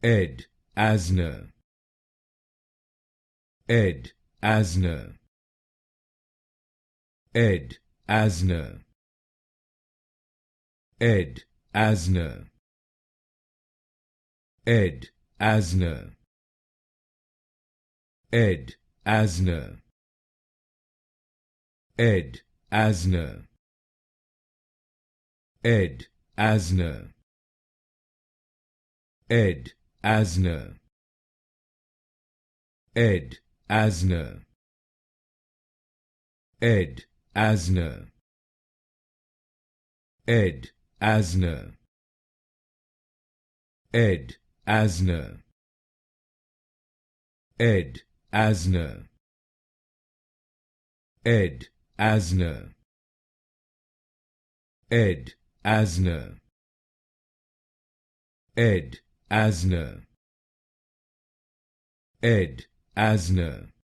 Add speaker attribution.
Speaker 1: Ed, Asner. Ed, Asner. Ed, Asner. Ed, Asner. Ed, Asner. Ed, Asner. Ed, Asner. Ed, Asner. Ed, Asner. Ed, Asner. Ed, Asner. Ed, Asner. Ed, Asner. Ed, Asner. Ed, Asner. Ed, Asner. Ed, Asner. Ed, Asner.